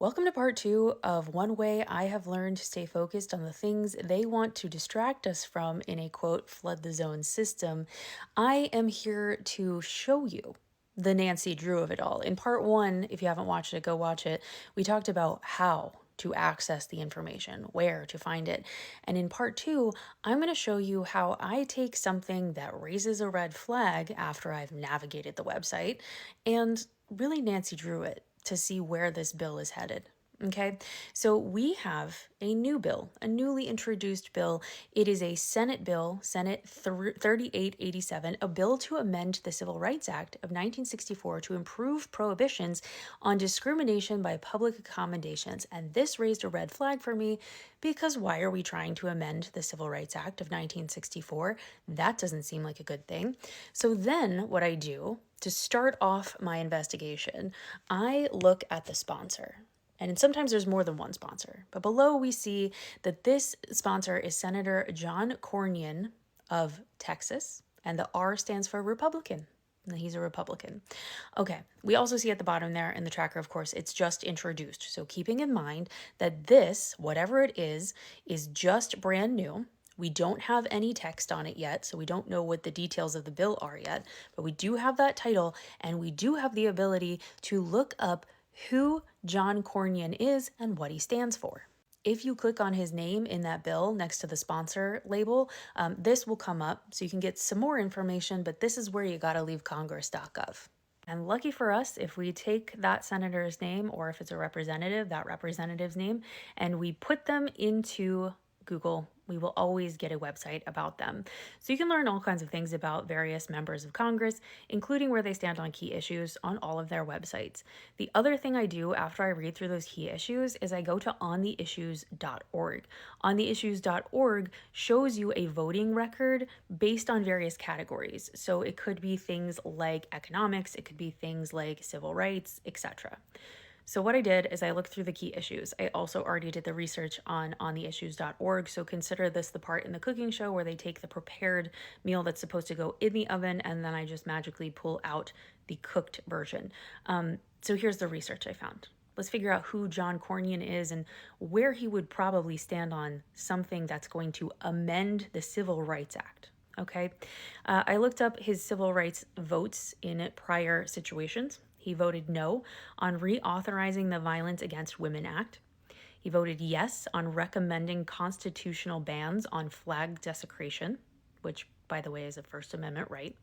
Welcome to part two of one way I have learned to stay focused on the things they want to distract us from in a quote, flood the zone system. I am here to show you the Nancy Drew of it all. In part one, if you haven't watched it, go watch it. We talked about how to access the information, where to find it. And in part two, I'm going to show you how I take something that raises a red flag after I've navigated the website and really Nancy Drew it to see where this bill is headed. Okay, so we have a new bill, a newly introduced bill. It is a Senate bill, Senate 3887, a bill to amend the Civil Rights Act of 1964 to improve prohibitions on discrimination by public accommodations. And this raised a red flag for me because why are we trying to amend the Civil Rights Act of 1964? That doesn't seem like a good thing. So then what I do to start off my investigation, I look at the sponsor. And sometimes there's more than one sponsor. But below we see that this sponsor is Senator John Cornyn of Texas, and the R stands for Republican. He's a Republican. Okay, we also see at the bottom there in the tracker, of course, it's just introduced. So keeping in mind that this, whatever it is just brand new. We don't have any text on it yet, so we don't know what the details of the bill are yet, but we do have that title, and we do have the ability to look up who John Cornyn is and what he stands for. If you click on his name in that bill next to the sponsor label, this will come up so you can get some more information, but this is where you gotta leave congress.gov. And lucky for us, if we take that senator's name, or if it's a representative, that representative's name, and we put them into Google, we will always get a website about them. So you can learn all kinds of things about various members of Congress, including where they stand on key issues on all of their websites. The other thing I do after I read through those key issues is I go to ontheissues.org. Ontheissues.org shows you a voting record based on various categories. So it could be things like economics, it could be things like civil rights, etc. So what I did is I looked through the key issues. I also already did the research on theissues.org, so consider this the part in the cooking show where they take the prepared meal that's supposed to go in the oven and then I just magically pull out the cooked version. So here's the research I found. Let's figure out who John Cornyn is and where he would probably stand on something that's going to amend the Civil Rights Act. Okay, I looked up his civil rights votes in prior situations. He voted no on reauthorizing the Violence Against Women Act. He voted yes on recommending constitutional bans on flag desecration, which, by the way, is a First Amendment right.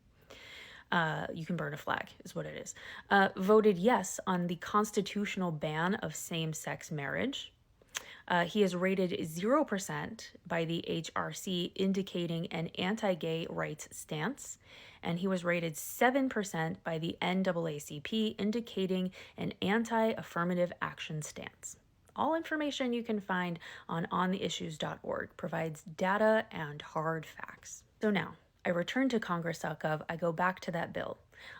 You can burn a flag, is what it is. Voted yes on the constitutional ban of same-sex marriage. He is rated 0% by the HRC, indicating an anti-gay rights stance. And he was rated 7% by the NAACP, indicating an anti-affirmative action stance. All information you can find on ontheissues.org provides data and hard facts. So now, I return to congress.gov, I go back to that bill.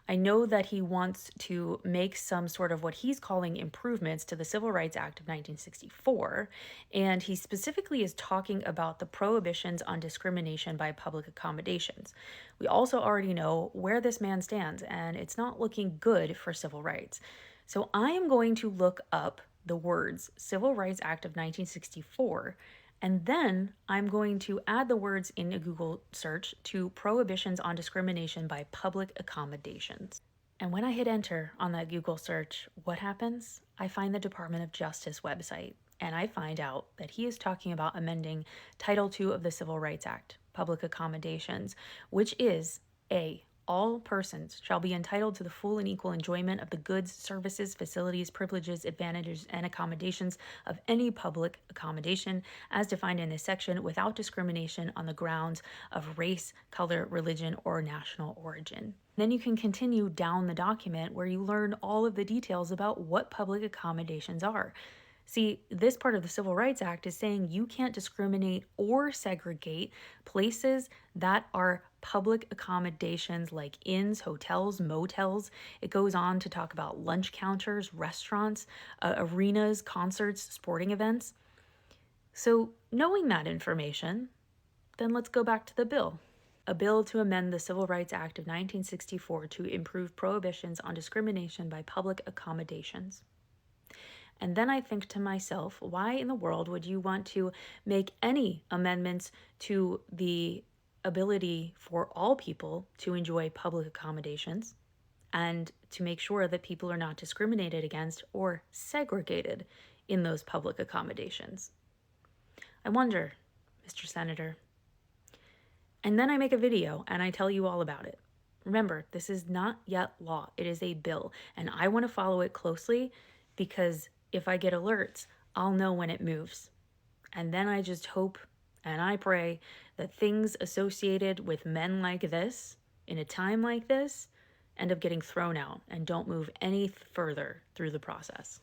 I know that he wants to make some sort of what he's calling improvements to the Civil Rights Act of 1964, and he specifically is talking about the prohibitions on discrimination by public accommodations. We also already know where this man stands, and it's not looking good for civil rights. So I am going to look up the words Civil Rights Act of 1964, and then I'm going to add the words in a Google search to prohibitions on discrimination by public accommodations. And when I hit enter on that Google search, what happens? I find the Department of Justice website, and I find out that he is talking about amending Title II of the Civil Rights Act, public accommodations, which is A, all persons shall be entitled to the full and equal enjoyment of the goods, services, facilities, privileges, advantages, and accommodations of any public accommodation as defined in this section without discrimination on the grounds of race, color, religion, or national origin. Then you can continue down the document where you learn all of the details about what public accommodations are. See, this part of the Civil Rights Act is saying you can't discriminate or segregate places that are public accommodations like inns, hotels, motels. It goes on to talk about lunch counters, restaurants, arenas, concerts, sporting events. So knowing that information, then let's go back to the bill. A bill to amend the Civil Rights Act of 1964 to improve prohibitions on discrimination by public accommodations. And then I think to myself, why in the world would you want to make any amendments to the ability for all people to enjoy public accommodations and to make sure that people are not discriminated against or segregated in those public accommodations? I wonder, Mr. Senator. And then I make a video and I tell you all about it. Remember, this is not yet law. It is a bill, and I want to follow it closely because if I get alerts, I'll know when it moves. And then I just hope and I pray that things associated with men like this, in a time like this, end up getting thrown out and don't move any further through the process.